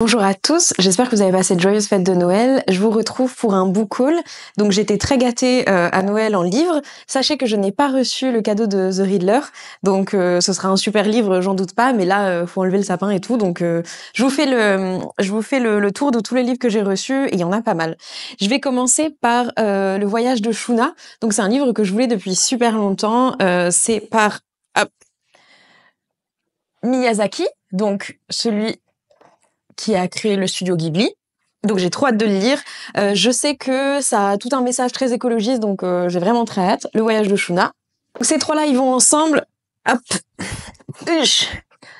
Bonjour à tous, j'espère que vous avez passé de joyeuses fêtes de Noël. Je vous retrouve pour un book haul. Donc j'étais très gâtée à Noël en livres. Sachez que je n'ai pas reçu le cadeau de The Riddler, donc ce sera un super livre, j'en doute pas. Mais là, faut enlever le sapin et tout, donc je vous fais le tour de tous les livres que j'ai reçus et il y en a pas mal. Je vais commencer par Le Voyage de Shuna. Donc c'est un livre que je voulais depuis super longtemps. C'est par Miyazaki, donc celui qui a créé le studio Ghibli. Donc j'ai trop hâte de le lire. Je sais que ça a tout un message très écologiste, donc j'ai vraiment très hâte. Le Voyage de Shuna. Donc, ces trois-là, ils vont ensemble. Hop.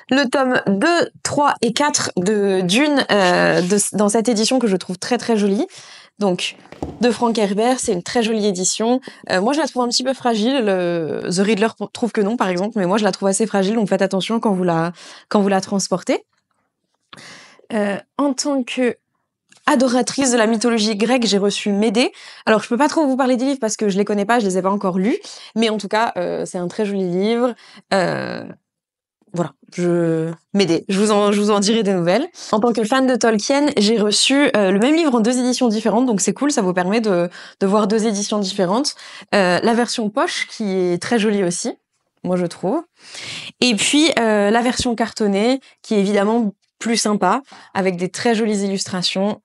Le tome 2, 3 et 4 de Dune dans cette édition que je trouve très très jolie. Donc, de Frank Herbert, c'est une très jolie édition. Moi, je la trouve un petit peu fragile. The Riddler trouve que non, par exemple, mais moi, je la trouve assez fragile, donc faites attention quand vous la transportez. En tant que adoratrice de la mythologie grecque, j'ai reçu Médée. Alors, je peux pas trop vous parler des livres parce que je les connais pas, je les ai pas encore lus. Mais en tout cas, c'est un très joli livre. Voilà, Médée. Je vous en dirai des nouvelles. En tant que fan de Tolkien, j'ai reçu le même livre en 2 éditions différentes, donc c'est cool, ça vous permet de voir 2 éditions différentes. La version poche, qui est très jolie aussi, moi je trouve. Et puis la version cartonnée, qui est évidemment plus sympa, avec des très jolies illustrations.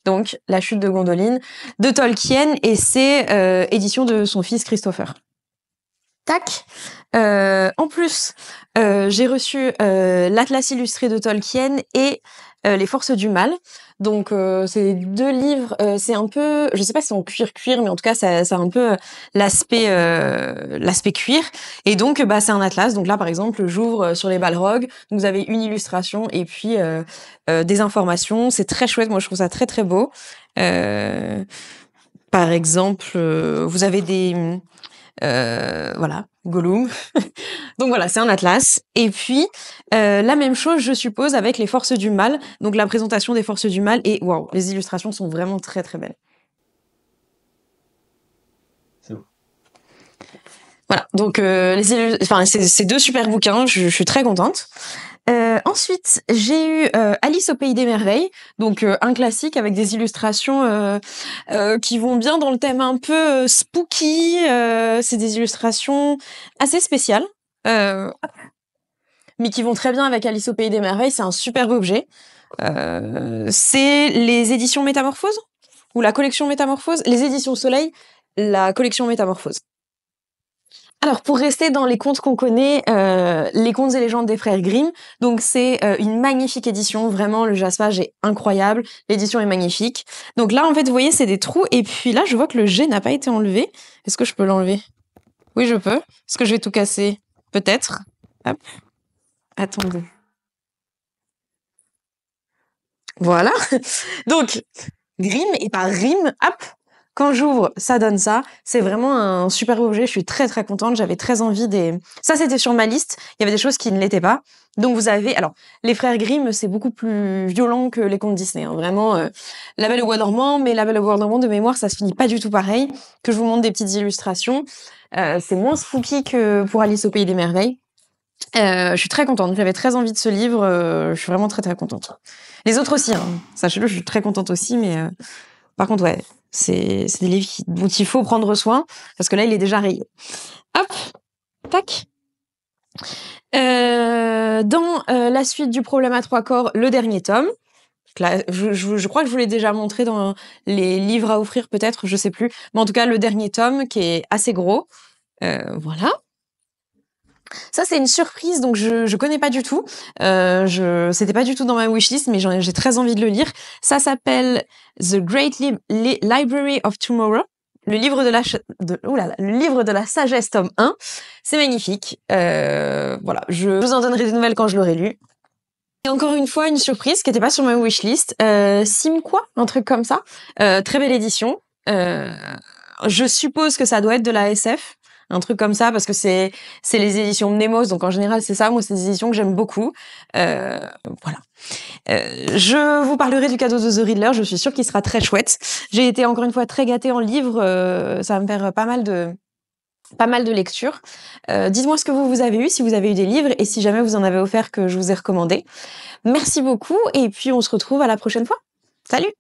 Donc, La chute de Gondolin, de Tolkien, et c'est édition de son fils Christopher. Tac. En plus, j'ai reçu l'Atlas illustré de Tolkien et Les Forces du Mal. Donc, c'est 2 livres. C'est un peu, je sais pas si c'est en cuir, mais en tout cas, ça a un peu l'aspect cuir. Et donc, c'est un atlas. Donc là, par exemple, j'ouvre sur les Balrogs. Donc, vous avez une illustration et puis des informations. C'est très chouette. Moi, je trouve ça très très beau. Par exemple, vous avez des voilà, Gollum. Donc voilà, c'est un atlas. Et puis, la même chose, je suppose, avec les Forces du Mal. Donc la présentation des Forces du Mal. Et waouh, les illustrations sont vraiment très très belles. C'est bon. Voilà, donc c'est 2 super bouquins, je suis très contente. Ensuite, j'ai eu Alice au Pays des Merveilles, donc un classique avec des illustrations qui vont bien dans le thème un peu spooky. C'est des illustrations assez spéciales, mais qui vont très bien avec Alice au Pays des Merveilles. C'est un superbe objet. C'est les éditions Métamorphose ou la collection Métamorphose, les éditions Soleil, la collection Métamorphose. Alors, pour rester dans les contes qu'on connaît, les contes et légendes des frères Grimm, donc c'est une magnifique édition, vraiment, le jaspage est incroyable, l'édition est magnifique. Donc là, en fait, vous voyez, c'est des trous, et puis là, je vois que le G n'a pas été enlevé. Est-ce que je peux l'enlever? Oui, je peux. Est-ce que je vais tout casser? Peut-être. Hop. Attendez. Voilà. Donc, Grimm, et par Rime, hop, quand j'ouvre, ça donne ça. C'est vraiment un super objet. Je suis très très contente. J'avais très envie Ça, c'était sur ma liste. Il y avait des choses qui ne l'étaient pas. Donc vous avez, alors, les frères Grimm, c'est beaucoup plus violent que les contes Disney. Hein. Vraiment, La Belle au Bois dormant, mais La Belle au Bois dormant de mémoire, ça se finit pas du tout pareil. Que je vous montre des petites illustrations. C'est moins spooky que pour Alice au Pays des Merveilles. Je suis très contente. J'avais très envie de ce livre. Je suis vraiment très très contente. Les autres aussi, hein. Sachez-le, je suis très contente aussi, mais par contre, ouais, c'est des livres dont il faut prendre soin, parce que là, il est déjà rayé. Hop, tac. Dans la suite du problème à 3 corps, le dernier tome. Là, je crois que je vous l'ai déjà montré dans les livres à offrir, peut-être, je sais plus. Mais en tout cas, le dernier tome, qui est assez gros. Voilà. Ça, c'est une surprise, donc je connais pas du tout. C'était pas du tout dans ma wishlist, mais j'ai très envie de le lire. Ça s'appelle The Great Library of Tomorrow, le livre de la sagesse, tome 1. C'est magnifique. Voilà, je vous en donnerai des nouvelles quand je l'aurai lu. Et encore une fois, une surprise qui n'était pas sur ma wishlist. Sim quoi, un truc comme ça. Très belle édition. Je suppose que ça doit être de la SF. Un truc comme ça, parce que c'est les éditions Mnemos, donc en général c'est ça. Moi, c'est des éditions que j'aime beaucoup. Voilà. Je vous parlerai du cadeau de The Riddler. Je suis sûre qu'il sera très chouette. J'ai été encore une fois très gâtée en livres. Ça va me faire pas mal de pas mal de lectures. Dites-moi ce que vous avez eu, si vous avez eu des livres et si jamais vous en avez offert que je vous ai recommandé. Merci beaucoup et puis on se retrouve à la prochaine fois. Salut!